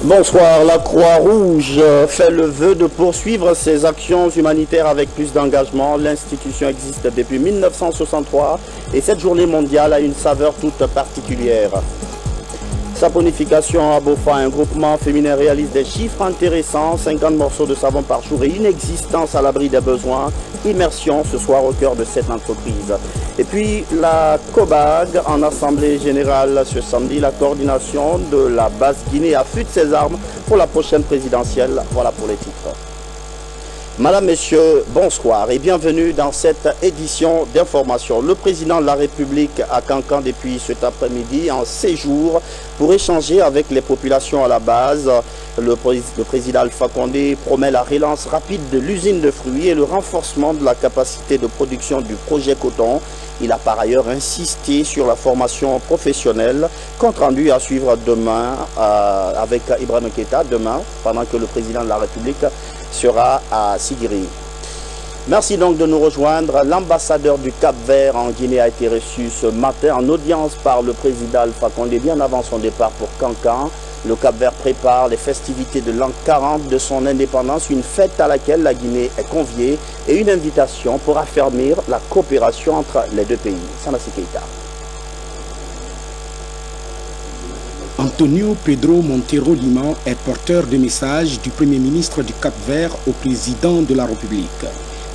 Bonsoir. La Croix-Rouge fait le vœu de poursuivre ses actions humanitaires avec plus d'engagement. L'institution existe depuis 1963 et cette journée mondiale a une saveur toute particulière. Saponification à Bofa, un groupement féminin réalise des chiffres intéressants, 50 morceaux de savon par jour et une existence à l'abri des besoins. Immersion ce soir au cœur de cette entreprise. Et puis la COBAG en assemblée générale ce samedi, la coordination de la Basse-Guinée affûte ses armes pour la prochaine présidentielle. Voilà pour les titres. Madame, Messieurs, bonsoir et bienvenue dans cette édition d'information. Le président de la République à Kankan depuis cet après-midi en séjour pour échanger avec les populations à la base. Le président Alpha Condé promet la relance rapide de l'usine de fruits et le renforcement de la capacité de production du projet coton. Il a par ailleurs insisté sur la formation professionnelle, compte rendu à suivre demain avec Ibrahim Keïta, demain, pendant que le président de la République sera à Sigiri. Merci donc de nous rejoindre. L'ambassadeur du Cap-Vert en Guinée a été reçu ce matin en audience par le président Alpha Condé bien avant son départ pour Kankan. Le Cap-Vert prépare les festivités de l'an 40 de son indépendance, une fête à laquelle la Guinée est conviée et une invitation pour affermir la coopération entre les deux pays. Sanassi Keïta. Antonio Pedro Monteiro Lima est porteur de message du Premier ministre du Cap-Vert au président de la République.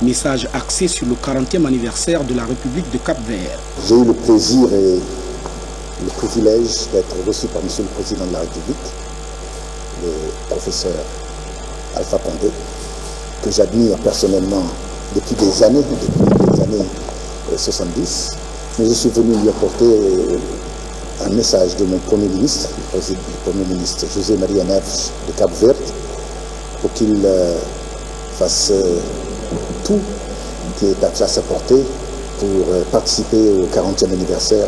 Message axé sur le 40e anniversaire de la République de Cap-Vert. J'ai eu le plaisir et le privilège d'être reçu par M. le Président de la République, le professeur Alpha Condé, que j'admire personnellement depuis des années 70. Mais je suis venu lui apporter un message de mon Premier ministre, le Premier ministre José Maria Neves de Cap-Vert, pour qu'il fasse tout qui est à sa portée pour participer au 40e anniversaire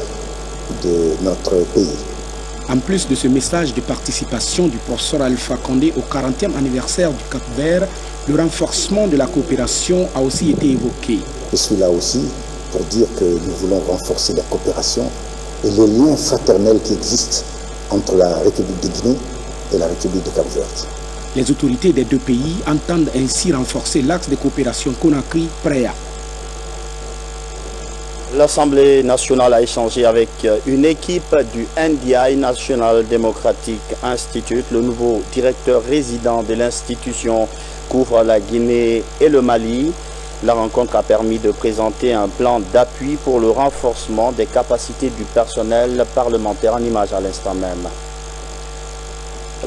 de notre pays. En plus de ce message de participation du professeur Alpha Condé au 40e anniversaire du Cap-Vert, le renforcement de la coopération a aussi été évoqué. Je suis là aussi pour dire que nous voulons renforcer la coopération et les liens fraternels qui existent entre la République de Guinée et la République de Cap-Vert. Les autorités des deux pays entendent ainsi renforcer l'axe de coopération Conakry-Préa. L'Assemblée nationale a échangé avec une équipe du NDI, National Democratic Institute. Le nouveau directeur résident de l'institution couvre la Guinée et le Mali. La rencontre a permis de présenter un plan d'appui pour le renforcement des capacités du personnel parlementaire en image à l'instant même.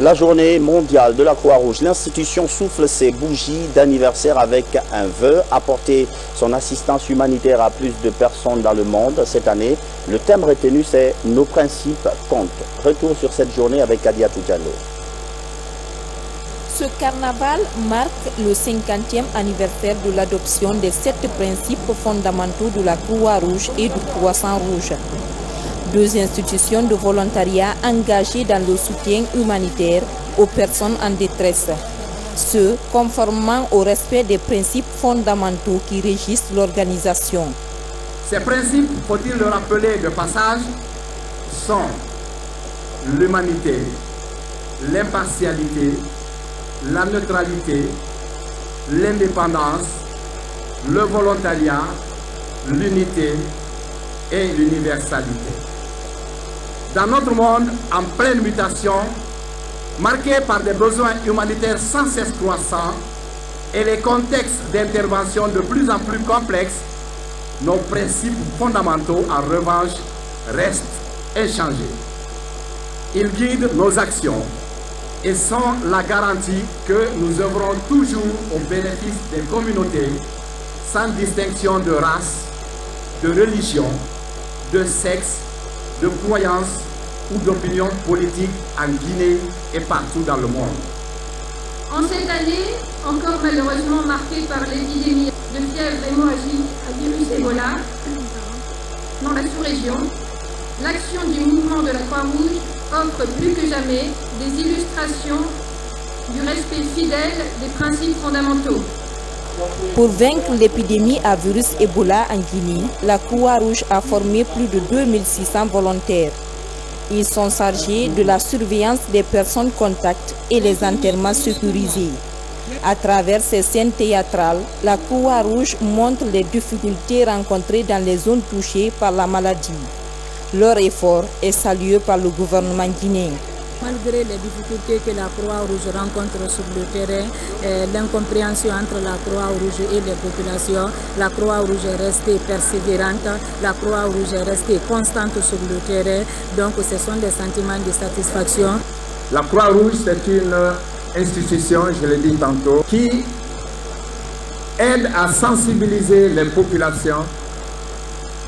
La journée mondiale de la Croix-Rouge, l'institution souffle ses bougies d'anniversaire avec un vœu, apporter son assistance humanitaire à plus de personnes dans le monde. Cette année, le thème retenu c'est « Nos principes comptent ». Retour sur cette journée avec Adiatou Diallo. Ce carnaval marque le 50e anniversaire de l'adoption des 7 principes fondamentaux de la Croix-Rouge et du Croissant-Rouge. Deux institutions de volontariat engagées dans le soutien humanitaire aux personnes en détresse. Ce, conformément au respect des principes fondamentaux qui régissent l'organisation. Ces principes, faut-il le rappeler de passage, sont l'humanité, l'impartialité, la neutralité, l'indépendance, le volontariat, l'unité et l'universalité. Dans notre monde en pleine mutation, marqué par des besoins humanitaires sans cesse croissants et les contextes d'intervention de plus en plus complexes, nos principes fondamentaux, en revanche, restent inchangés. Ils guident nos actions et sont la garantie que nous œuvrons toujours au bénéfice des communautés, sans distinction de race, de religion, de sexe, de croyance ou d'opinion politique en Guinée et partout dans le monde. En cette année, encore malheureusement marquée par l'épidémie de fièvre hémorragique à virus Ebola dans la sous-région, l'action du mouvement de la Croix-Rouge offre plus que jamais des illustrations du respect fidèle des principes fondamentaux. Pour vaincre l'épidémie à virus Ebola en Guinée, la Croix-Rouge a formé plus de 2600 volontaires. Ils sont chargés de la surveillance des personnes contacts et les enterrements sécurisés. À travers ces scènes théâtrales, la Croix-Rouge montre les difficultés rencontrées dans les zones touchées par la maladie. Leur effort est salué par le gouvernement guinéen. Malgré les difficultés que la Croix-Rouge rencontre sur le terrain, l'incompréhension entre la Croix-Rouge et les populations, la Croix-Rouge est restée persévérante, la Croix-Rouge est restée constante sur le terrain. Donc ce sont des sentiments de satisfaction. La Croix-Rouge, c'est une institution, je l'ai dit tantôt, qui aide à sensibiliser les populations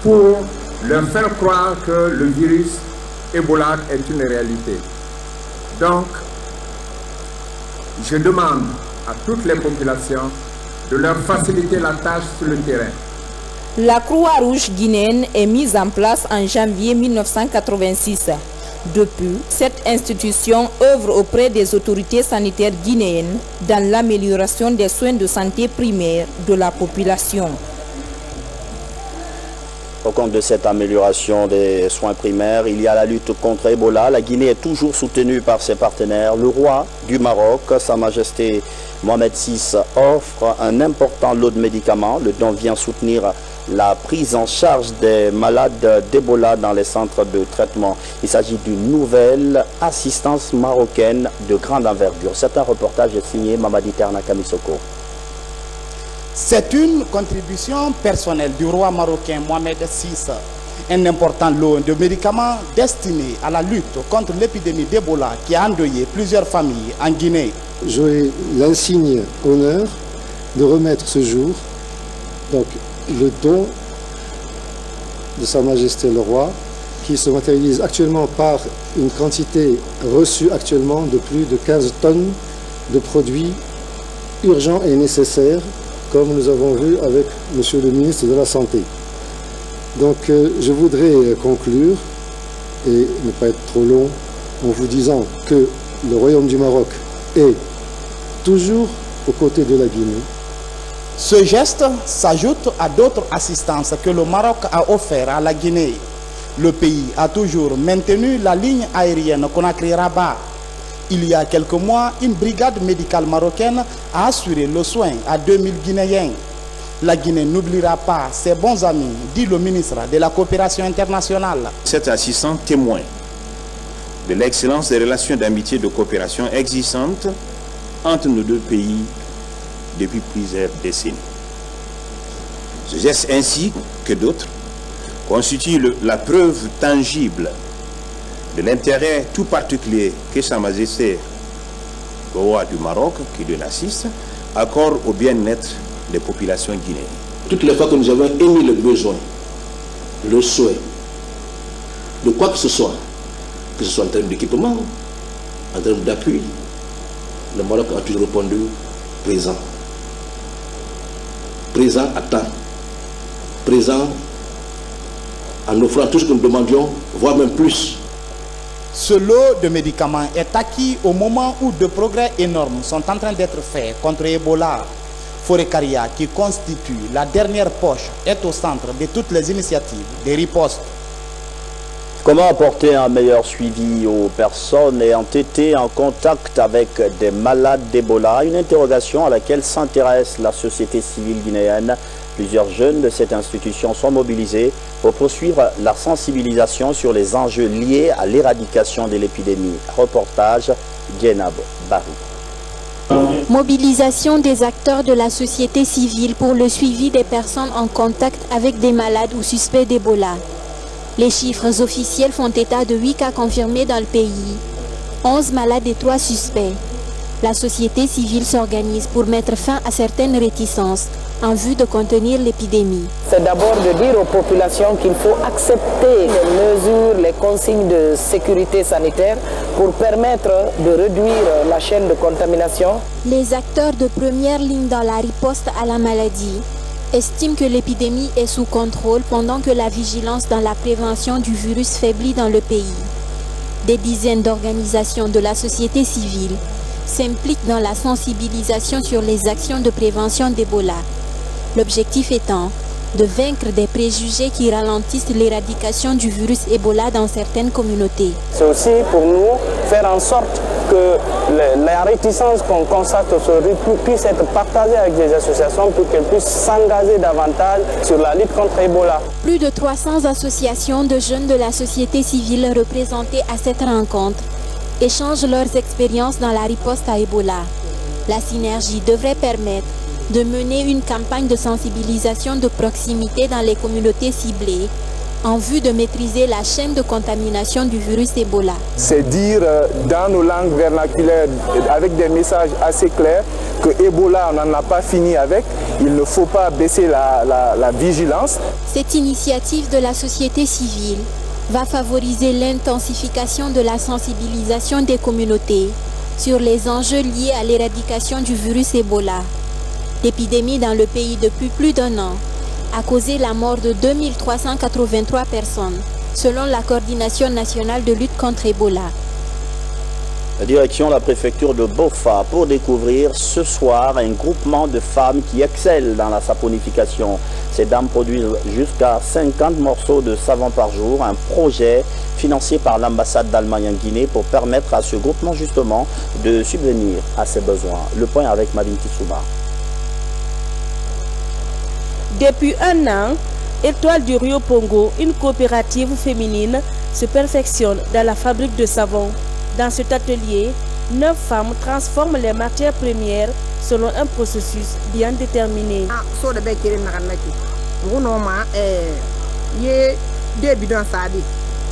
pour leur faire croire que le virus Ebola est une réalité. Donc, je demande à toutes les populations de leur faciliter la tâche sur le terrain. La Croix-Rouge guinéenne est mise en place en janvier 1986. Depuis, cette institution œuvre auprès des autorités sanitaires guinéennes dans l'amélioration des soins de santé primaires de la population. Au compte de cette amélioration des soins primaires, il y a la lutte contre Ebola. La Guinée est toujours soutenue par ses partenaires. Le roi du Maroc, Sa Majesté Mohamed VI, offre un important lot de médicaments. Le don vient soutenir la prise en charge des malades d'Ebola dans les centres de traitement. Il s'agit d'une nouvelle assistance marocaine de grande envergure. C'est un reportage signé Mamadi Terna Kamisoko. C'est une contribution personnelle du roi marocain Mohamed VI, un important lot de médicaments destinés à la lutte contre l'épidémie d'Ebola qui a endeuillé plusieurs familles en Guinée. J'aurai l'insigne honneur de remettre ce jour donc, le don de Sa Majesté le Roi qui se matérialise actuellement par une quantité reçue actuellement de plus de 15 tonnes de produits urgents et nécessaires, comme nous avons vu avec Monsieur le ministre de la Santé. Donc je voudrais conclure et ne pas être trop long en vous disant que le Royaume du Maroc est toujours aux côtés de la Guinée. Ce geste s'ajoute à d'autres assistances que le Maroc a offertes à la Guinée. Le pays a toujours maintenu la ligne aérienne Conakry-Rabat. Il y a quelques mois, une brigade médicale marocaine a assuré le soin à 2000 Guinéens. La Guinée n'oubliera pas ses bons amis, dit le ministre de la Coopération internationale. Cette assistance témoigne de l'excellence des relations d'amitié et de coopération existantes entre nos deux pays depuis plusieurs décennies. Ce geste ainsi que d'autres constitue la preuve tangible de l'intérêt tout particulier que Sa Majesté le roi du Maroc, qui lui assiste, accorde au bien-être des populations guinéennes. Toutes les fois que nous avons émis le besoin, le souhait de quoi que ce soit en termes d'équipement, en termes d'appui, le Maroc a toujours répondu présent. Présent à temps. Présent en offrant tout ce que nous demandions, voire même plus. Ce lot de médicaments est acquis au moment où de progrès énormes sont en train d'être faits contre Ebola. Forêt-Caria, qui constitue la dernière poche, est au centre de toutes les initiatives des ripostes. Comment apporter un meilleur suivi aux personnes ayant été en contact avec des malades d'Ebola? Une interrogation à laquelle s'intéresse la société civile guinéenne. Plusieurs jeunes de cette institution sont mobilisés pour poursuivre la sensibilisation sur les enjeux liés à l'éradication de l'épidémie. Reportage Guénab Barou. Mobilisation des acteurs de la société civile pour le suivi des personnes en contact avec des malades ou suspects d'Ebola. Les chiffres officiels font état de 8 cas confirmés dans le pays, 11 malades et 3 suspects. La société civile s'organise pour mettre fin à certaines réticences en vue de contenir l'épidémie. C'est d'abord de dire aux populations qu'il faut accepter les mesures, les consignes de sécurité sanitaire pour permettre de réduire la chaîne de contamination. Les acteurs de première ligne dans la riposte à la maladie estiment que l'épidémie est sous contrôle pendant que la vigilance dans la prévention du virus faiblit dans le pays. Des dizaines d'organisations de la société civile s'impliquent dans la sensibilisation sur les actions de prévention d'Ebola. L'objectif étant de vaincre des préjugés qui ralentissent l'éradication du virus Ebola dans certaines communautés. C'est aussi pour nous faire en sorte que la réticence qu'on constate aujourd'hui puisse être partagée avec des associations pour qu'elles puissent s'engager davantage sur la lutte contre Ebola. Plus de 300 associations de jeunes de la société civile représentées à cette rencontre échangent leurs expériences dans la riposte à Ebola. La synergie devrait permettre de mener une campagne de sensibilisation de proximité dans les communautés ciblées en vue de maîtriser la chaîne de contamination du virus Ebola. C'est dire dans nos langues vernaculaires, avec des messages assez clairs, que Ebola, on n'en a pas fini avec. Il ne faut pas baisser la vigilance. Cette initiative de la société civile va favoriser l'intensification de la sensibilisation des communautés sur les enjeux liés à l'éradication du virus Ebola. L'épidémie dans le pays depuis plus d'un an a causé la mort de 2383 personnes, selon la Coordination nationale de lutte contre Ebola. Direction la préfecture de Bofa pour découvrir ce soir un groupement de femmes qui excellent dans la saponification. Ces dames produisent jusqu'à 50 morceaux de savon par jour, un projet financé par l'ambassade d'Allemagne en Guinée pour permettre à ce groupement justement de subvenir à ses besoins. Le point avec Madine Kissouma. Depuis un an, Étoile du Rio Pongo, une coopérative féminine, se perfectionne dans la fabrique de savon. Dans cet atelier, 9 femmes transforment les matières premières selon un processus bien déterminé.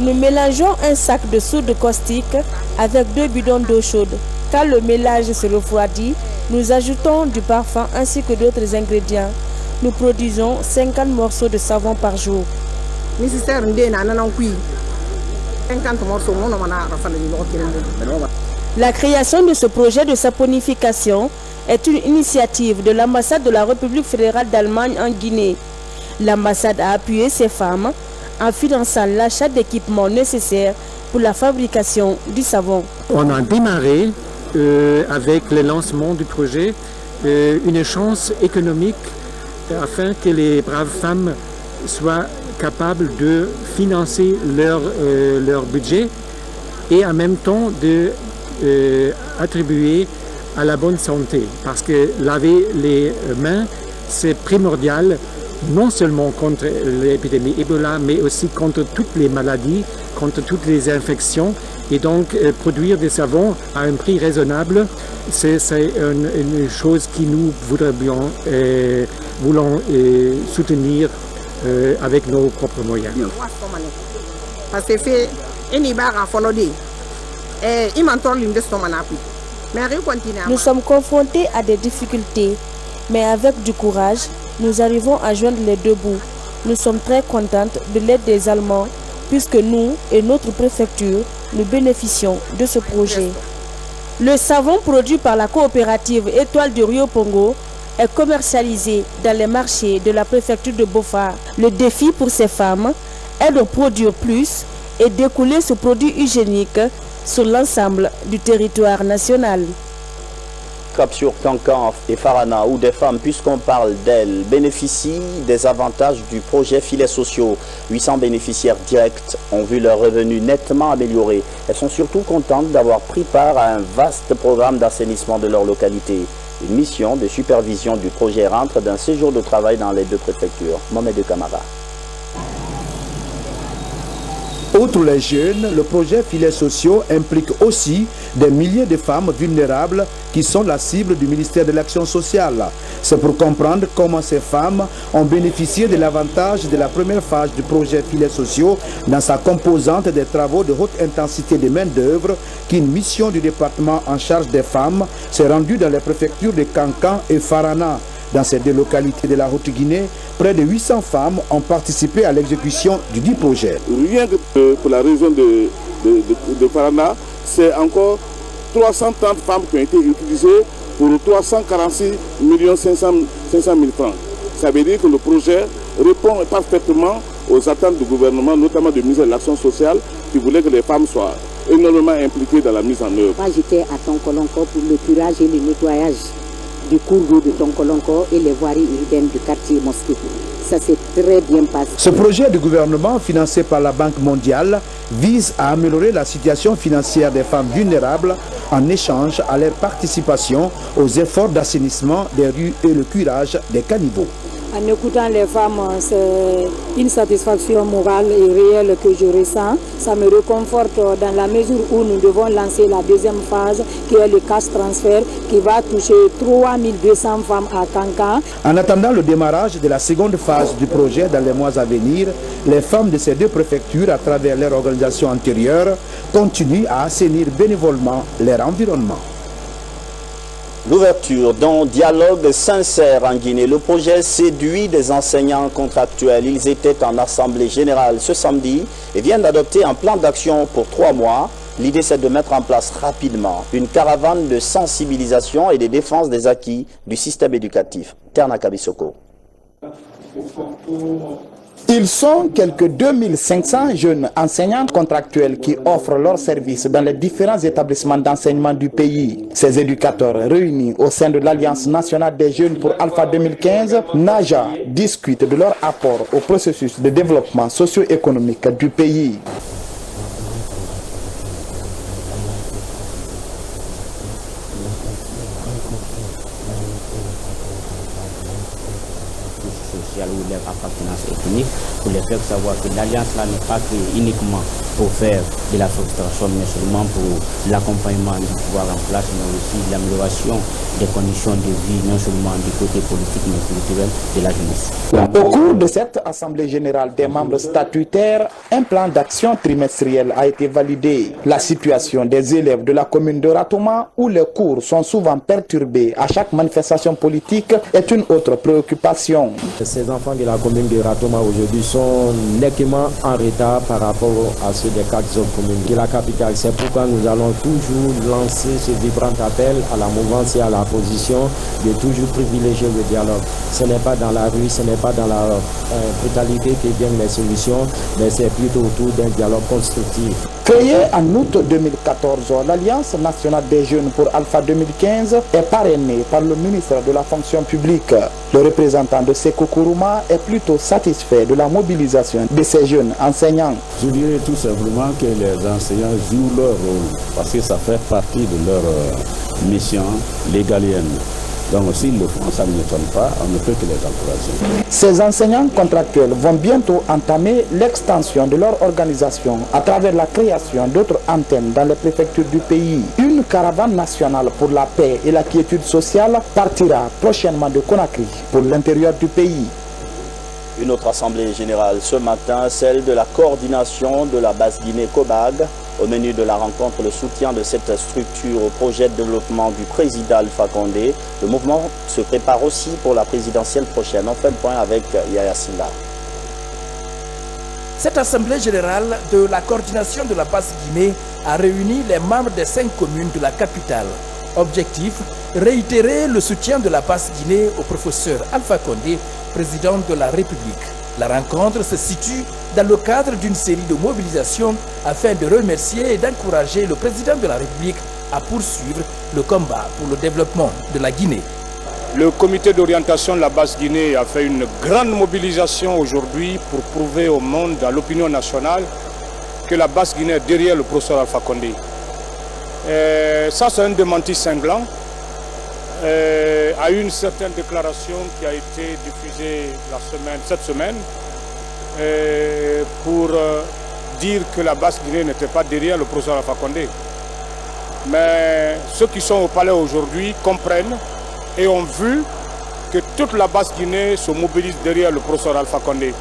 Nous mélangeons un sac de soude caustique avec 2 bidons d'eau chaude. Quand le mélange se refroidit, nous ajoutons du parfum ainsi que d'autres ingrédients. Nous produisons 50 morceaux de savon par jour. La création de ce projet de saponification est une initiative de l'ambassade de la République fédérale d'Allemagne en Guinée. L'ambassade a appuyé ces femmes en finançant l'achat d'équipements nécessaires pour la fabrication du savon. On a démarré avec le lancement du projet une chance économique afin que les braves femmes soient capables de financer leur budget et en même temps de attribuer à la bonne santé. Parce que laver les mains, c'est primordial, non seulement contre l'épidémie Ebola, mais aussi contre toutes les maladies, contre toutes les infections. Et donc, produire des savons à un prix raisonnable, c'est une chose que nous voulons soutenir avec nos propres moyens. Nous sommes confrontés à des difficultés, mais avec du courage, nous arrivons à joindre les deux bouts. Nous sommes très contentes de l'aide des Allemands, puisque nous et notre préfecture, nous bénéficions de ce projet. Le savon produit par la coopérative Étoile du Rio Pongo est commercialisé dans les marchés de la préfecture de Bofa. Le défi pour ces femmes est de produire plus et d'écouler ce produit hygiénique sur l'ensemble du territoire national. Cap sur Kankan et Farana, où des femmes, puisqu'on parle d'elles, bénéficient des avantages du projet Filets sociaux. 800 bénéficiaires directs ont vu leurs revenus nettement améliorés. Elles sont surtout contentes d'avoir pris part à un vaste programme d'assainissement de leur localité. Une mission de supervision du projet rentre d'un séjour de travail dans les deux préfectures. Mohamed Kamara. Outre les jeunes, le projet Filets sociaux implique aussi des milliers de femmes vulnérables qui sont la cible du ministère de l'Action sociale. C'est pour comprendre comment ces femmes ont bénéficié de l'avantage de la première phase du projet Filets sociaux dans sa composante des travaux de haute intensité de main-d'œuvre qu'une mission du département en charge des femmes s'est rendue dans les préfectures de Kankan et Farana. Dans ces deux localités de la Haute-Guinée, près de 800 femmes ont participé à l'exécution du dit projet. Rien que pour la région de Farana, c'est encore 330 femmes qui ont été utilisées pour 346 500 000 francs. Ça veut dire que le projet répond parfaitement aux attentes du gouvernement, notamment du ministère de l'Action sociale, qui voulait que les femmes soient énormément impliquées dans la mise en œuvre. Moi, j'étais à Tonkolonko pour le curage et le nettoyage du cours d'eau de Tonkolonko et les voiries urbaines du quartier Mosquée. Ça s'est très bien passé. Ce projet du gouvernement financé par la Banque mondiale vise à améliorer la situation financière des femmes vulnérables en échange à leur participation aux efforts d'assainissement des rues et le curage des caniveaux. En écoutant les femmes, c'est une satisfaction morale et réelle que je ressens. Ça me réconforte dans la mesure où nous devons lancer la deuxième phase qui est le cash transfert qui va toucher 3200 femmes à Kankan. En attendant le démarrage de la seconde phase du projet dans les mois à venir, les femmes de ces deux préfectures, à travers leur organisation antérieure, continuent à assainir bénévolement leur environnement. L'ouverture d'un dialogue sincère en Guinée. Le projet séduit des enseignants contractuels. Ils étaient en assemblée générale ce samedi et viennent d'adopter un plan d'action pour 3 mois. L'idée, c'est de mettre en place rapidement une caravane de sensibilisation et de défense des acquis du système éducatif. Terna Kabisoko. Ils sont quelques 2500 jeunes enseignants contractuels qui offrent leurs services dans les différents établissements d'enseignement du pays. Ces éducateurs réunis au sein de l'Alliance nationale des jeunes pour Alpha 2015, NAJA, discutent de leur apport au processus de développement socio-économique du pays. Ou leur appartenance ethnique, pour les faire savoir que l'alliance là n'est pas créée uniquement pour faire de la frustration, mais seulement pour l'accompagnement du pouvoir en place, mais aussi l'amélioration des conditions de vie, non seulement du côté politique, mais culturel de la jeunesse. Au cours de cette assemblée générale des membres statutaires, un plan d'action trimestriel a été validé. La situation des élèves de la commune de Ratoma, où les cours sont souvent perturbés à chaque manifestation politique, est une autre préoccupation. Ces enfants de la commune de Ratoma aujourd'hui sont nettement en retard par rapport à ceux des 4 autres communes de la capitale. C'est pourquoi nous allons toujours lancer ce vibrant appel à la mouvance et à la position de toujours privilégier le dialogue. Ce n'est pas dans la rue, ce n'est pas dans la brutalité que viennent les solutions, mais c'est plutôt autour d'un dialogue constructif. Créée en août 2014, l'Alliance nationale des jeunes pour Alpha 2015 est parrainée par le ministre de la fonction publique. Le représentant de Sékou Kourouma est plutôt satisfait de la mobilisation de ces jeunes enseignants. Je dirais tout simplement que les enseignants jouent leur rôle parce que ça fait partie de leur mission légalienne. Donc s'ils le font, ça ne m'étonne pas, on ne peut que les encourager. Ces enseignants contractuels vont bientôt entamer l'extension de leur organisation à travers la création d'autres antennes dans les préfectures du pays. Une caravane nationale pour la paix et la quiétude sociale partira prochainement de Conakry pour l'intérieur du pays. Une autre assemblée générale ce matin, celle de la coordination de la Basse-Guinée COBAG. Au menu de la rencontre, le soutien de cette structure au projet de développement du président Alpha Condé. Le mouvement se prépare aussi pour la présidentielle prochaine. On fait le point avec Yaya Silla. Cette assemblée générale de la coordination de la Basse-Guinée a réuni les membres des 5 communes de la capitale. Objectif, réitérer le soutien de la Basse-Guinée au professeur Alpha Condé, président de la République. La rencontre se situe dans le cadre d'une série de mobilisations afin de remercier et d'encourager le président de la République à poursuivre le combat pour le développement de la Guinée. Le comité d'orientation de la Basse-Guinée a fait une grande mobilisation aujourd'hui pour prouver au monde, à l'opinion nationale, que la Basse-Guinée est derrière le professeur Alpha Condé. Ça, c'est un démenti cinglant à une certaine déclaration qui a été diffusée cette semaine pour dire que la Basse-Guinée n'était pas derrière le professeur Alpha Condé. Mais ceux qui sont au palais aujourd'hui comprennent et ont vu que toute la Basse-Guinée se mobilise derrière le professeur Alpha Condé.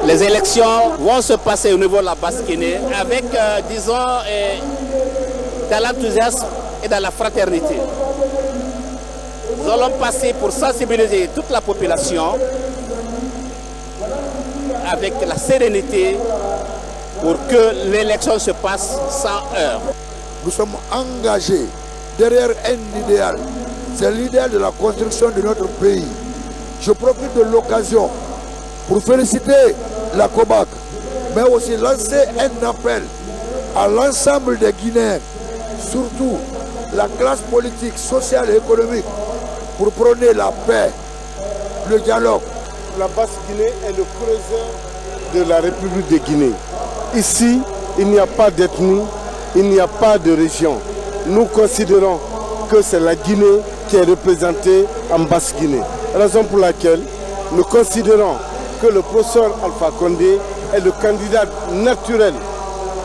Les élections vont se passer au niveau de la Basse-Guinée avec, disons, dans l'enthousiasme et dans la fraternité. Nous allons passer pour sensibiliser toute la population avec la sérénité pour que l'élection se passe sans heurts. Nous sommes engagés derrière un idéal. C'est l'idéal de la construction de notre pays. Je profite de l'occasion pour féliciter la COBAG, mais aussi lancer un appel à l'ensemble des Guinéens, surtout la classe politique, sociale et économique, pour prôner la paix, le dialogue. La Basse-Guinée est le creuset de la République de Guinée. Ici, il n'y a pas d'ethnie, il n'y a pas de région. Nous considérons que c'est la Guinée qui est représentée en Basse-Guinée. Raison pour laquelle nous considérons que le professeur Alpha Condé est le candidat naturel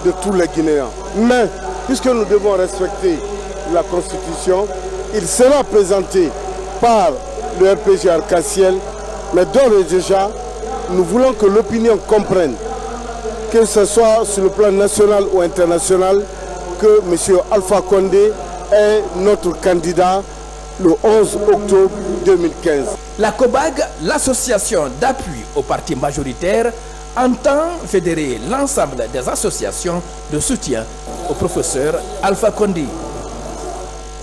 de tous les Guinéens. Mais, puisque nous devons respecter la Constitution, il sera présenté par le RPG Arc-en-Ciel, mais d'ores et déjà, nous voulons que l'opinion comprenne, que ce soit sur le plan national ou international, que M. Alpha Condé est notre candidat le 11 octobre 2015. La COBAG, l'association d'appui aux partis majoritaires, entend fédérer l'ensemble des associations de soutien au professeur Alpha Condé.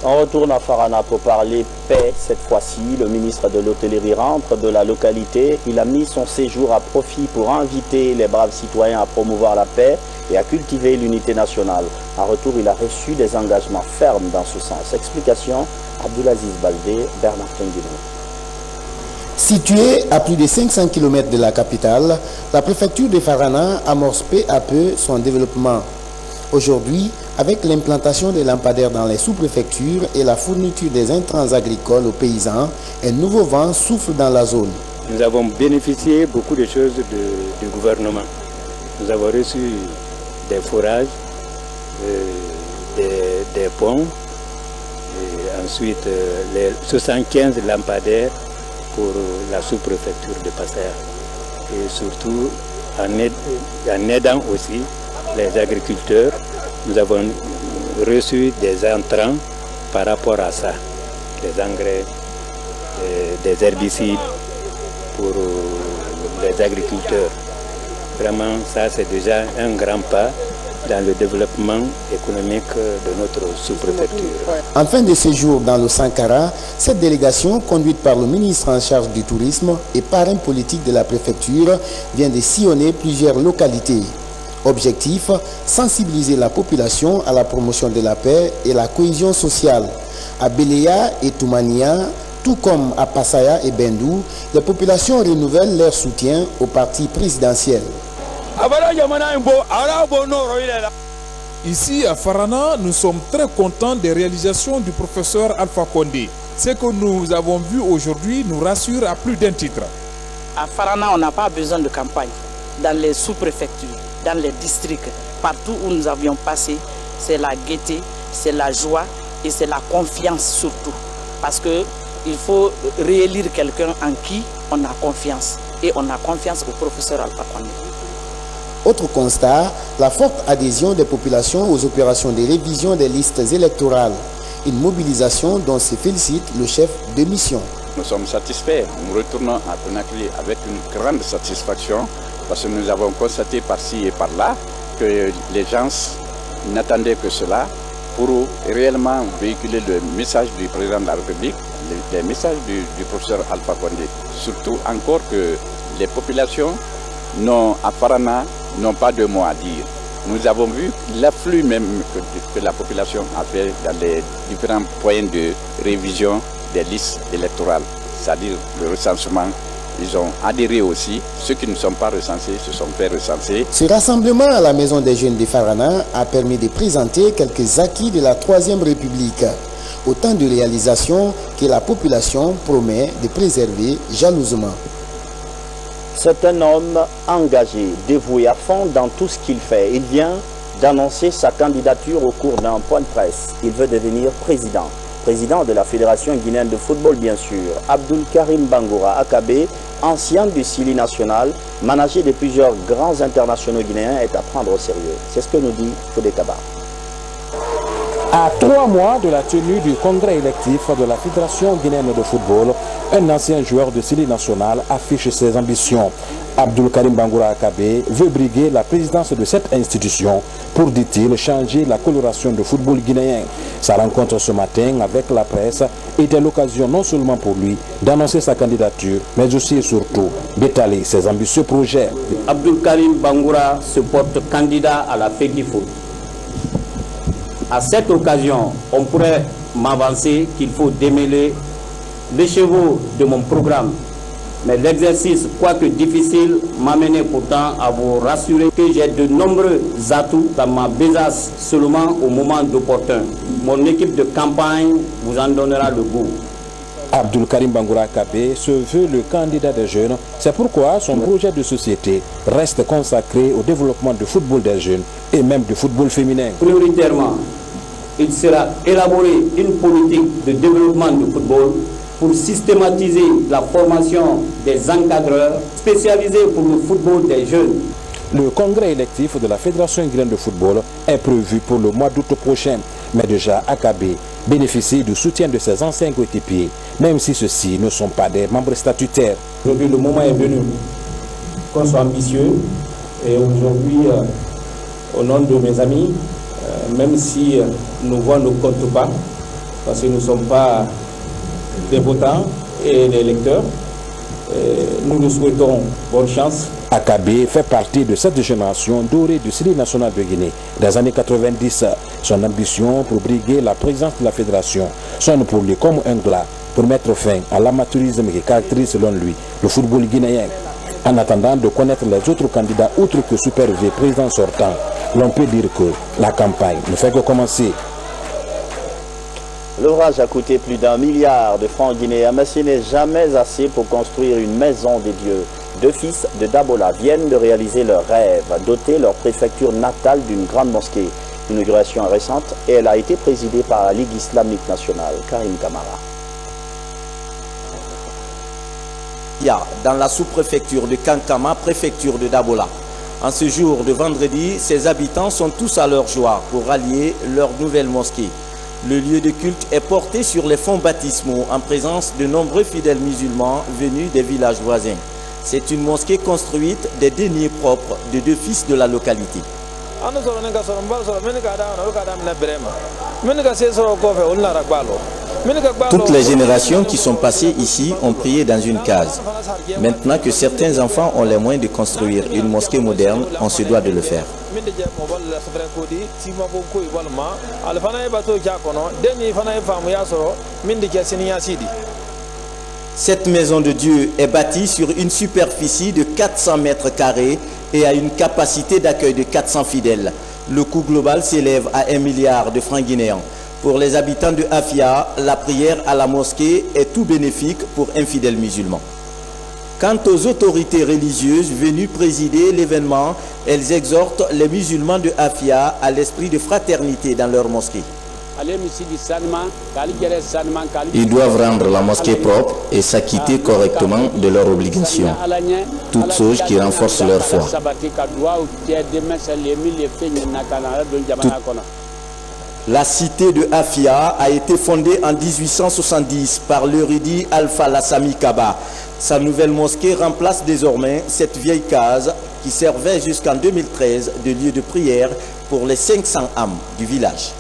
On retourne à Farana pour parler paix cette fois-ci. Le ministre de l'Hôtellerie rentre de la localité. Il a mis son séjour à profit pour inviter les braves citoyens à promouvoir la paix et à cultiver l'unité nationale. En retour, il a reçu des engagements fermes dans ce sens. Explication, Abdulaziz Baldé, Bernard Tenguino. Située à plus de 500 km de la capitale, la préfecture de Farana amorce peu à peu son développement. Aujourd'hui, avec l'implantation des lampadaires dans les sous-préfectures et la fourniture des intrants agricoles aux paysans, un nouveau vent souffle dans la zone. Nous avons bénéficié beaucoup de choses du gouvernement. Nous avons reçu des forages, des ponts, et ensuite les 75 lampadaires pour la sous-préfecture de Passaya. Et surtout, en aidant aussi les agriculteurs, nous avons reçu des entrants par rapport à ça, des engrais, des herbicides pour les agriculteurs. Vraiment, ça c'est déjà un grand pas dans le développement économique de notre sous-préfecture. En fin de séjour dans le Sankara, cette délégation, conduite par le ministre en charge du tourisme et parrain politique de la préfecture, vient de sillonner plusieurs localités. Objectif, sensibiliser la population à la promotion de la paix et la cohésion sociale. À Beléa et Toumania, tout comme à Passaya et Bendou, les populations renouvellent leur soutien au parti présidentiel. Ici à Farana, nous sommes très contents des réalisations du professeur Alpha Condé. Ce que nous avons vu aujourd'hui nous rassure à plus d'un titre. À Farana, on n'a pas besoin de campagne. Dans les sous-préfectures, dans les districts, partout où nous avions passé, c'est la gaieté, c'est la joie et c'est la confiance surtout. Parce qu'il faut réélire quelqu'un en qui on a confiance. Et on a confiance au professeur Alpha Condé. Autre constat, la forte adhésion des populations aux opérations de révision des listes électorales. Une mobilisation dont se félicite le chef de mission. Nous sommes satisfaits. Nous retournons à Conakry avec une grande satisfaction parce que nous avons constaté par-ci et par-là que les gens n'attendaient que cela pour réellement véhiculer le message du président de la République, les messages du professeur Alpha Condé. Surtout encore que les populations à Farana n'ont pas de mots à dire. Nous avons vu l'afflux même que la population a fait dans les différents points de révision des listes électorales, c'est-à-dire le recensement. Ils ont adhéré aussi. Ceux qui ne sont pas recensés se sont fait recenser. Ce rassemblement à la Maison des Jeunes de Farana a permis de présenter quelques acquis de la Troisième République. Autant de réalisations que la population promet de préserver jalousement. C'est un homme engagé, dévoué à fond dans tout ce qu'il fait. Il vient d'annoncer sa candidature au cours d'un point de presse. Il veut devenir président. Président de la Fédération guinéenne de football, bien sûr. Abdul Karim Bangoura Akabe, ancien du Sili national, manager de plusieurs grands internationaux guinéens, est à prendre au sérieux. C'est ce que nous dit Fodé Kaba. À 3 mois de la tenue du congrès électif de la Fédération guinéenne de football, un ancien joueur de Sili national affiche ses ambitions. Abdul Karim Bangoura Akabe veut briguer la présidence de cette institution pour, dit-il, changer la coloration du football guinéen. Sa rencontre ce matin avec la presse était l'occasion non seulement pour lui d'annoncer sa candidature, mais aussi et surtout d'étaler ses ambitieux projets. Abdul Karim Bangoura se porte candidat à la FEDIFOOT. À cette occasion, on pourrait m'avancer qu'il faut démêler l'écheveau de mon programme. Mais l'exercice, quoique difficile, m'a mené pourtant à vous rassurer que j'ai de nombreux atouts dans ma besace seulement au moment d'opportun. Mon équipe de campagne vous en donnera le goût. Abdul Karim Bangoura Kabé se veut le candidat des jeunes. C'est pourquoi son projet de société reste consacré au développement du football des jeunes et même du football féminin. Prioritairement, il sera élaboré une politique de développement du football pour systématiser la formation des encadreurs spécialisés pour le football des jeunes. Le congrès électif de la Fédération guinéenne de football est prévu pour le mois d'août prochain. Mais déjà, Akabé bénéficie du soutien de ses anciens coéquipiers, même si ceux-ci ne sont pas des membres statutaires. Aujourd'hui, le moment est venu qu'on soit ambitieux. Et aujourd'hui, au nom de mes amis, même si nos voix ne comptent pas, parce que nous ne sommes pas des votants et des électeurs, nous nous souhaitons bonne chance. Akabé fait partie de cette génération dorée du Syrie national de Guinée des années 90. Son ambition pour briguer la présidence de la fédération sonne pour lui comme un glas pour mettre fin à l'amateurisme qui caractérise selon lui le football guinéen. En attendant de connaître les autres candidats outre que Super V, président sortant, l'on peut dire que la campagne ne fait que commencer. L'ouvrage a coûté plus d'1 milliard de francs guinéens, mais ce n'est jamais assez pour construire une maison des dieux. Deux fils de Dabola viennent de réaliser leur rêve, doter leur préfecture natale d'une grande mosquée. L'inauguration est récente et elle a été présidée par la Ligue islamique nationale. Karim Kamara. Dans la sous-préfecture de Kankama, préfecture de Dabola. En ce jour de vendredi, ses habitants sont tous à leur joie pour rallier leur nouvelle mosquée. Le lieu de culte est porté sur les fonds baptismaux en présence de nombreux fidèles musulmans venus des villages voisins. C'est une mosquée construite des deniers propres de deux fils de la localité. Toutes les générations qui sont passées ici ont prié dans une case. Maintenant que certains enfants ont les moyens de construire une mosquée moderne, on se doit de le faire. Cette maison de Dieu est bâtie sur une superficie de 400 mètres carrés et a une capacité d'accueil de 400 fidèles. Le coût global s'élève à 1 milliard de francs guinéens. Pour les habitants de Afia, la prière à la mosquée est tout bénéfique pour un fidèle musulman. Quant aux autorités religieuses venues présider l'événement, elles exhortent les musulmans de Afia à l'esprit de fraternité dans leur mosquée. Ils doivent rendre la mosquée propre et s'acquitter correctement de leurs obligations. Toutes choses qui renforcent leur foi. La cité de Afia a été fondée en 1870 par l'érudit Alpha Lassami Kaba. Sa nouvelle mosquée remplace désormais cette vieille case qui servait jusqu'en 2013 de lieu de prière pour les 500 âmes du village.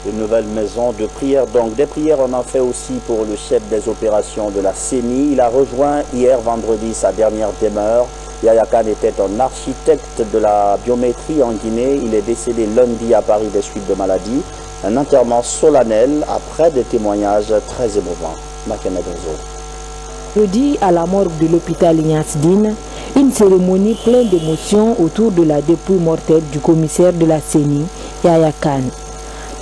Une nouvelle maison de prière, donc des prières on en fait aussi pour le chef des opérations de la CENI. Il a rejoint hier vendredi sa dernière demeure. Yaya Kane était un architecte de la biométrie en Guinée. Il est décédé lundi à Paris des suites de maladie. Un enterrement solennel après des témoignages très émouvants. Makemed Rezo. Jeudi, à la morgue de l'hôpital Ignace Dine, une cérémonie pleine d'émotions autour de la dépouille mortelle du commissaire de la CENI, Yaya Kane.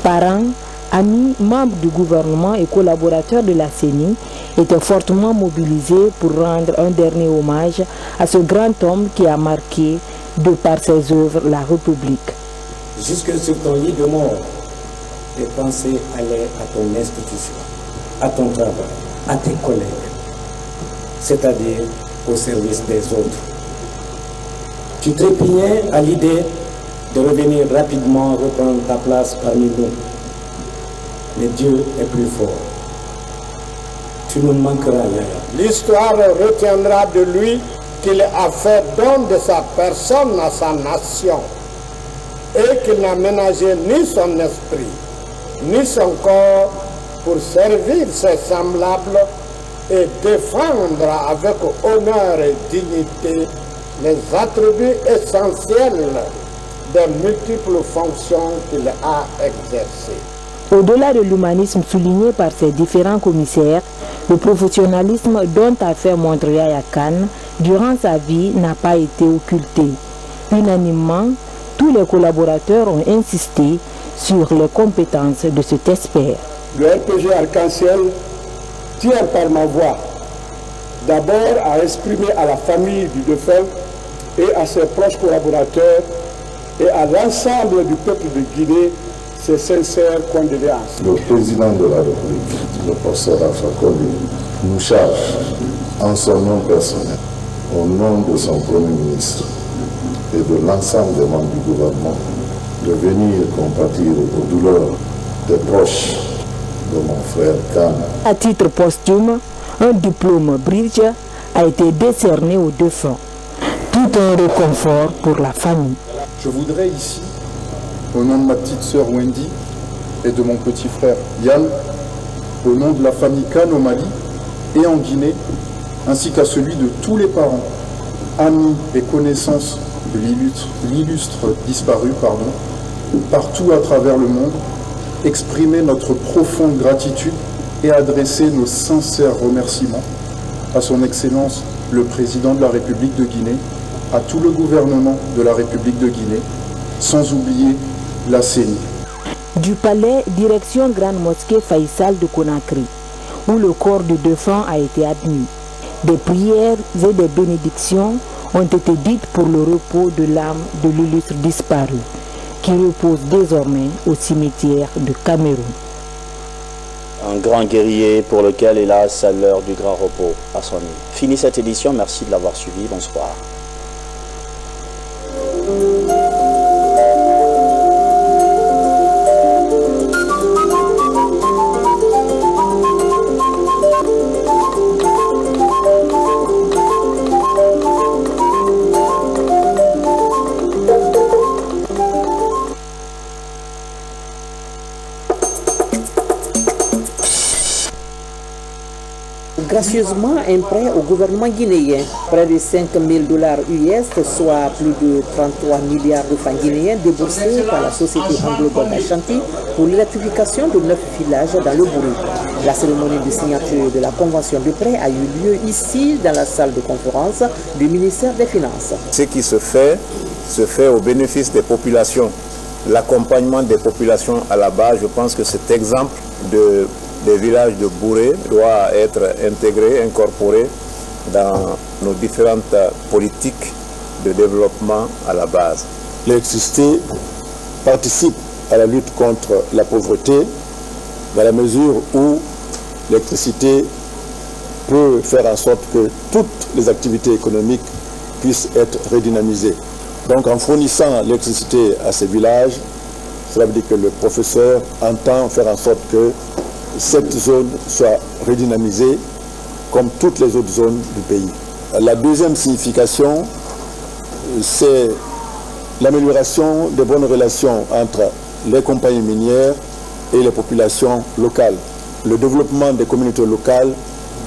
Parents, amis, membres du gouvernement et collaborateurs de la CENI étaient fortement mobilisés pour rendre un dernier hommage à ce grand homme qui a marqué, de par ses œuvres, la République. Jusque sur ton lit de mort, tes pensées allaient à ton institution, à ton travail, à tes collègues, c'est-à-dire au service des autres. Tu trépignais à l'idée de revenir rapidement reprendre ta place parmi nous. Mais Dieu est plus fort. Tu nous manqueras, Yaya. L'histoire retiendra de lui qu'il a fait don de sa personne à sa nation et qu'il n'a ménagé ni son esprit, ni son corps pour servir ses semblables et défendre avec honneur et dignité les attributs essentiels des multiples fonctions qu'il a exercées. Au-delà de l'humanisme souligné par ses différents commissaires, le professionnalisme dont a fait montre Yahya Kane durant sa vie n'a pas été occulté. Unanimement, tous les collaborateurs ont insisté sur les compétences de cet expert. Le RPG Arc-en-Ciel tient par ma voix d'abord à exprimer à la famille du défunt et à ses proches collaborateurs et à l'ensemble du peuple de Guinée ses sincères condoléances. Le président de la République, le professeur Alpha Condé, nous charge en son nom personnel, au nom de son Premier ministre et de l'ensemble des membres du gouvernement, de venir compatir aux douleurs des proches de mon frère Kane. À titre posthume, un diplôme Bridge a été décerné aux défunts. Tout un réconfort pour la famille. Je voudrais ici, au nom de ma petite sœur Wendy et de mon petit frère Yann, au nom de la famille Kane au Mali et en Guinée, ainsi qu'à celui de tous les parents, amis et connaissances de l'illustre disparu, partout à travers le monde, exprimer notre profonde gratitude et adresser nos sincères remerciements à son Excellence le Président de la République de Guinée, à tout le gouvernement de la République de Guinée, sans oublier la CENI. Du palais, direction Grande Mosquée Faïsal de Conakry, où le corps du défunt a été admis. Des prières et des bénédictions ont été dites pour le repos de l'âme de l'illustre disparu, qui repose désormais au cimetière de Cameroun. Un grand guerrier pour lequel, hélas, l'heure du grand repos a sonné. Fini cette édition, merci de l'avoir suivi, bonsoir. Gracieusement un prêt au gouvernement guinéen, près de 5 000 $ US, soit plus de 33 milliards de francs guinéens déboursés par la société Anglo-Gold Ashanti pour l'électrification de 9 villages dans le Bourou. La cérémonie de signature de la convention de prêt a eu lieu ici dans la salle de conférence du ministère des Finances. Ce qui se fait au bénéfice des populations. L'accompagnement des populations à la base, je pense que cet exemple des villages de Bouré doit être intégré, incorporé dans nos différentes politiques de développement à la base. L'électricité participe à la lutte contre la pauvreté dans la mesure où l'électricité peut faire en sorte que toutes les activités économiques puissent être redynamisées. Donc en fournissant l'électricité à ces villages, cela veut dire que le professeur entend faire en sorte que cette zone soit redynamisée comme toutes les autres zones du pays. La deuxième signification, c'est l'amélioration des bonnes relations entre les compagnies minières et les populations locales. Le développement des communautés locales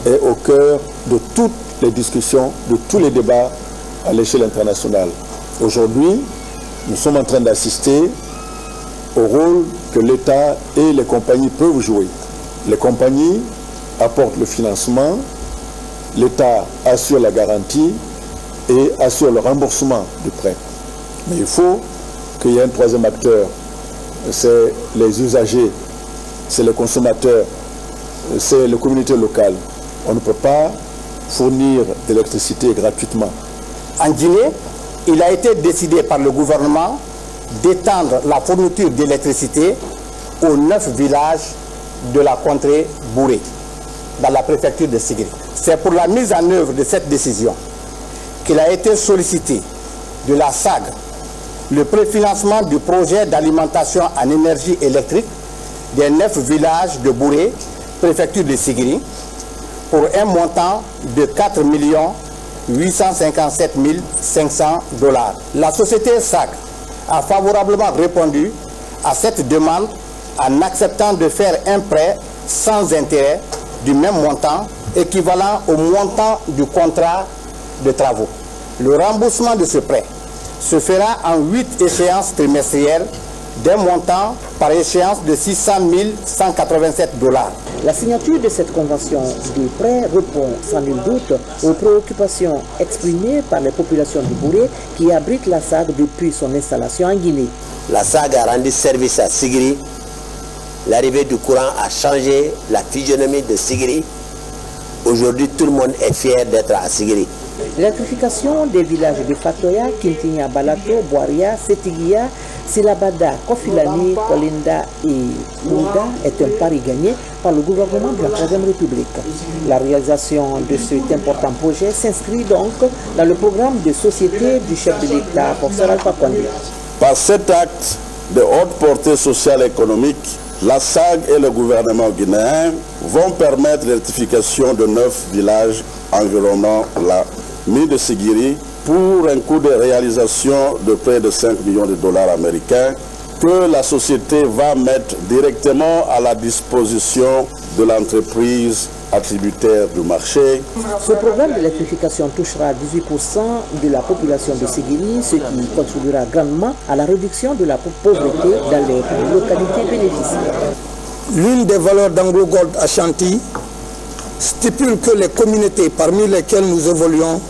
est au cœur de toutes les discussions, de tous les débats à l'échelle internationale. Aujourd'hui, nous sommes en train d'assister au rôle que l'État et les compagnies peuvent jouer. Les compagnies apportent le financement, l'État assure la garantie et assure le remboursement du prêt. Mais il faut qu'il y ait un troisième acteur, c'est les usagers, c'est les consommateurs, c'est les communautés locales. On ne peut pas fournir de l'électricité gratuitement. En Guinée, il a été décidé par le gouvernement d'étendre la fourniture d'électricité aux 9 villages de la contrée Bouré, dans la préfecture de Sigiri. C'est pour la mise en œuvre de cette décision qu'il a été sollicité de la SAG le préfinancement du projet d'alimentation en énergie électrique des 9 villages de Bouré, préfecture de Sigiri, pour un montant de 4 857 500 $. La société SAG a favorablement répondu à cette demande en acceptant de faire un prêt sans intérêt du même montant, équivalent au montant du contrat de travaux. Le remboursement de ce prêt se fera en 8 échéances trimestrielles d'un montant par échéance de 600 187 $. La signature de cette convention de prêt répond sans nul doute aux préoccupations exprimées par les populations du Bouré qui abritent la SAG depuis son installation en Guinée. La SAG a rendu service à Sigiri. L'arrivée du courant a changé la physionomie de Sigiri. Aujourd'hui, tout le monde est fier d'être à Sigiri. L'électrification des villages de Fatoya, Kintinia, Balato, Boaria, Setigia, Silabada, Kofilani, Kolinda et Ouda est un pari gagné par le gouvernement de la Troisième République. La réalisation de cet important projet s'inscrit donc dans le programme de société du chef de l'État, professeur Alpha Condé. Par cet acte de haute portée sociale et économique, la SAG et le gouvernement guinéen vont permettre l'électrification de 9 villages environnant la mine de Sigiri pour un coût de réalisation de près de 5 millions de dollars américains que la société va mettre directement à la disposition de l'entreprise attributaire du marché. Ce programme d'électrification touchera 18% de la population de Sigiri, ce qui contribuera grandement à la réduction de la pauvreté dans les localités bénéficiaires. L'une des valeurs d'Anglo Gold Ashanti stipule que les communautés parmi lesquelles nous évoluons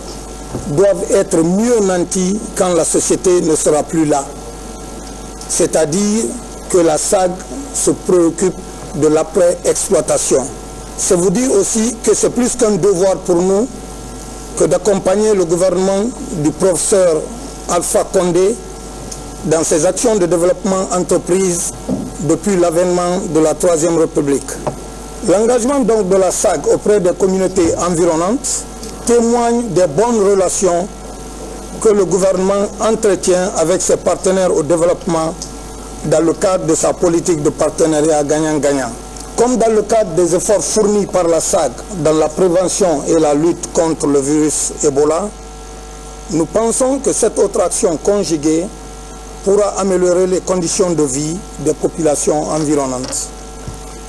doivent être mieux nanties quand la société ne sera plus là. C'est-à-dire que la SAG se préoccupe de l'après-exploitation. C'est vous dire aussi que c'est plus qu'un devoir pour nous que d'accompagner le gouvernement du professeur Alpha Condé dans ses actions de développement entreprise depuis l'avènement de la Troisième République. L'engagement donc de la SAG auprès des communautés environnantes témoigne des bonnes relations que le gouvernement entretient avec ses partenaires au développement dans le cadre de sa politique de partenariat gagnant-gagnant. Comme dans le cadre des efforts fournis par la SAG dans la prévention et la lutte contre le virus Ebola, nous pensons que cette autre action conjuguée pourra améliorer les conditions de vie des populations environnantes.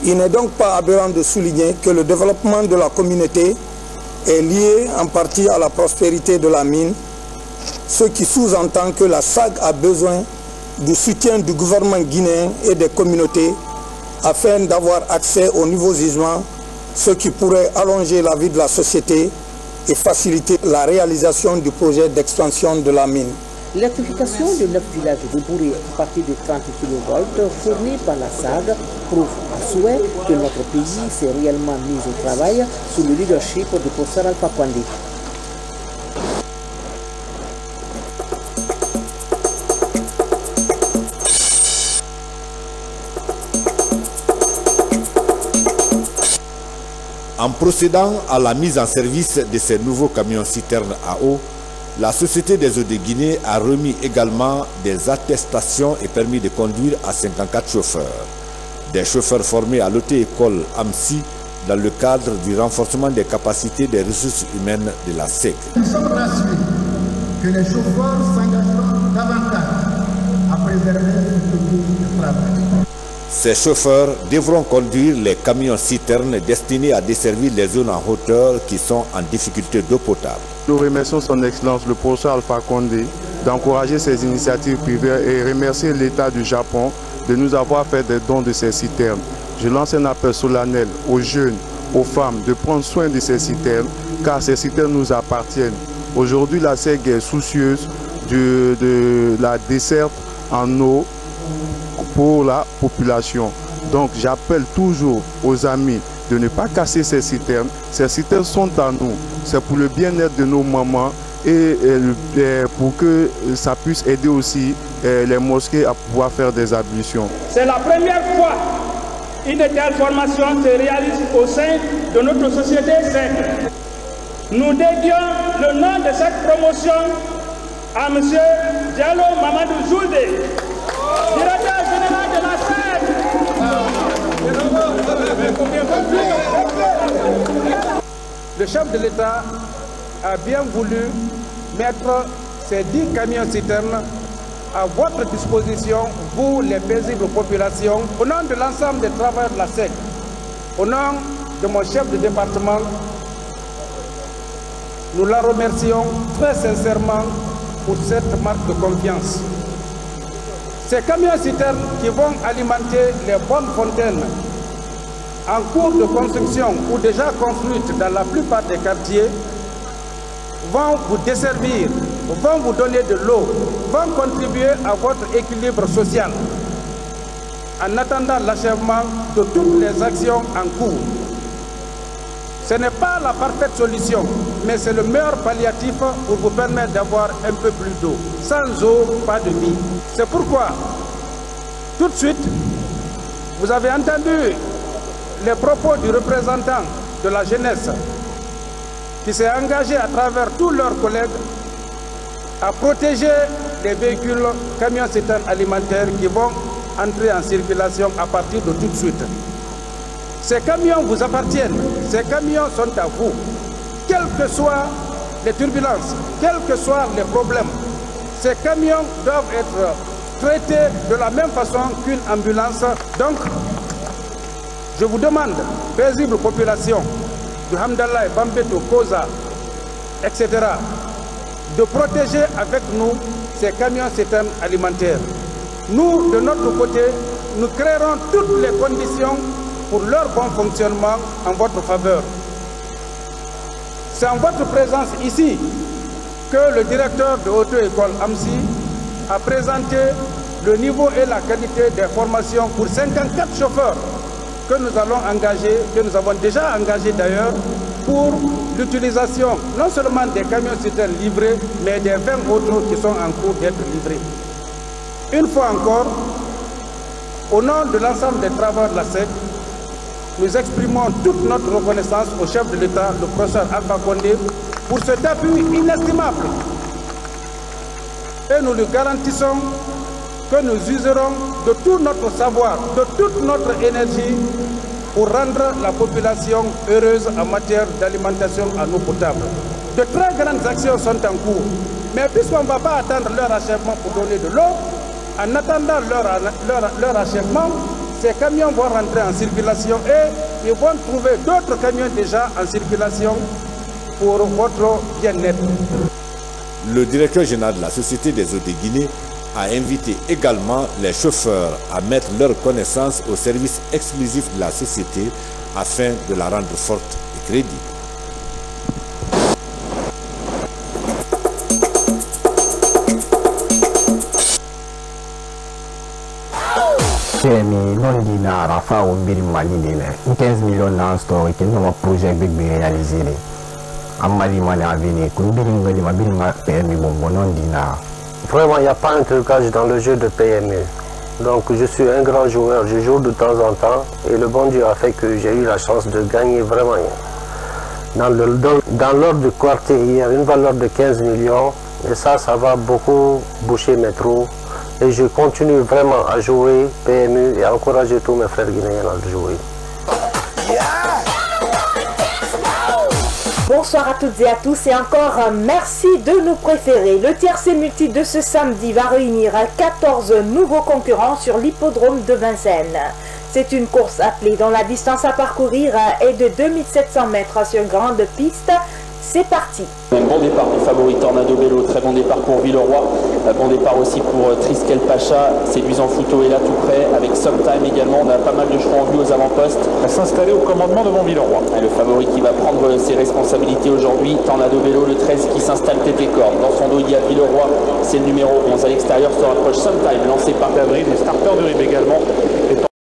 Il n'est donc pas aberrant de souligner que le développement de la communauté est lié en partie à la prospérité de la mine, ce qui sous-entend que la SAG a besoin du soutien du gouvernement guinéen et des communautés afin d'avoir accès aux nouveaux gisements, ce qui pourrait allonger la vie de la société et faciliter la réalisation du projet d'expansion de la mine. L'électrification de 9 villages de Bouré à partir de 30 kV fournis par la SAG prouve à souhait que notre pays s'est réellement mis au travail sous le leadership du professeur Alpha Condé. En procédant à la mise en service de ces nouveaux camions-citernes à eau, la Société des eaux de Guinée a remis également des attestations et permis de conduire à 54 chauffeurs. Des chauffeurs formés à l'auto-école AMSI dans le cadre du renforcement des capacités des ressources humaines de la SEC. Nous sommes rassurés que les chauffeurs s'engageront davantage à préserver ce de travail. Ces chauffeurs devront conduire les camions-citernes destinés à desservir les zones en hauteur qui sont en difficulté d'eau potable. Nous remercions son Excellence, le professeur Alpha Condé, d'encourager ces initiatives privées et remercier l'État du Japon de nous avoir fait des dons de ces citernes. Je lance un appel solennel aux jeunes, aux femmes de prendre soin de ces citernes, car ces citernes nous appartiennent. Aujourd'hui, la SEG est soucieuse de la desserte en eau pour la population. Donc j'appelle toujours aux amis de ne pas casser ces citernes. Ces citernes sont à nous. C'est pour le bien-être de nos mamans et pour que ça puisse aider aussi les mosquées à pouvoir faire des ablutions. C'est la première fois qu'une telle formation se réalise au sein de notre société SEC. Nous dédions le nom de cette promotion à M. Diallo Mamadou Zoudé, directeur général de la SEC. Le chef de l'État a bien voulu mettre ces 10 camions-citernes à votre disposition, vous les paisibles populations, au nom de l'ensemble des travailleurs de la SEC, au nom de mon chef de département, nous la remercions très sincèrement pour cette marque de confiance. Ces camions-citernes qui vont alimenter les bonnes fontaines en cours de construction ou déjà construites dans la plupart des quartiers vont vous desservir, vont vous donner de l'eau, vont contribuer à votre équilibre social en attendant l'achèvement de toutes les actions en cours. Ce n'est pas la parfaite solution, mais c'est le meilleur palliatif pour vous permettre d'avoir un peu plus d'eau. Sans eau, pas de vie. C'est pourquoi, tout de suite, vous avez entendu les propos du représentant de la jeunesse qui s'est engagé à travers tous leurs collègues à protéger les véhicules camions-citernes alimentaires qui vont entrer en circulation à partir de tout de suite. Ces camions vous appartiennent, ces camions sont à vous. Quelles que soient les turbulences, quels que soient les problèmes, ces camions doivent être traités de la même façon qu'une ambulance. Donc, je vous demande, paisible population du Hamdallah, Bambeto, Koza, etc., de protéger avec nous ces camions-citernes alimentaires. Nous, de notre côté, nous créerons toutes les conditions pour leur bon fonctionnement en votre faveur. C'est en votre présence ici que le directeur de l'auto-école AMSI a présenté le niveau et la qualité des formations pour 54 chauffeurs que nous allons engager, que nous avons déjà engagés d'ailleurs, pour l'utilisation non seulement des camions-citernes livrés, mais des 20 autres qui sont en cours d'être livrés. Une fois encore, au nom de l'ensemble des travailleurs de la SEC, nous exprimons toute notre reconnaissance au chef de l'État, le professeur Alpha Condé, pour cet appui inestimable. Et nous lui garantissons que nous userons de tout notre savoir, de toute notre énergie pour rendre la population heureuse en matière d'alimentation en eau potable. De très grandes actions sont en cours, mais puisqu'on ne va pas attendre leur achèvement pour donner de l'eau, en attendant leur achèvement, ces camions vont rentrer en circulation et ils vont trouver d'autres camions déjà en circulation pour votre bien-être. Le directeur général de la Société des eaux de Guinée a invité également les chauffeurs à mettre leurs connaissances au service exclusif de la société afin de la rendre forte et crédible. PMI non dina rafa o mbiri mali dine 15 millions dans store qui no projet big réalisé amali mani avini ko mbiri ngali mabiri nga PMI bon non dina. Vraiment, il n'y a pas un trucage dans le jeu de PMU. Donc je suis un grand joueur, je joue de temps en temps et le bon Dieu a fait que j'ai eu la chance de gagner vraiment. Dans l'ordre du quartier, il y a une valeur de 15 millions et ça va beaucoup boucher mes trous. Et je continue vraiment à jouer PMU et à encourager tous mes frères guinéens à jouer. Bonsoir à toutes et à tous et encore merci de nous préférer. Le tiercé multi de ce samedi va réunir 14 nouveaux concurrents sur l'hippodrome de Vincennes. C'est une course appelée dont la distance à parcourir est de 2700 mètres sur grande piste. C'est parti. Un bon départ du favori Tornado Bello, très bon départ pour Villeroy, bon départ aussi pour Triskel Pacha, Séduisant Fouto est là tout près, avec Sometime également, on a pas mal de chevaux en vue aux avant-postes. À s'installer au commandement devant Villeroy. Et le favori qui va prendre ses responsabilités aujourd'hui, Tornado Bello, le 13 qui s'installe tête et corde. Dans son dos il y a Villeroy, c'est le numéro 11. À l'extérieur se rapproche Sometime, lancé par Gabriel, le starter de Rib également.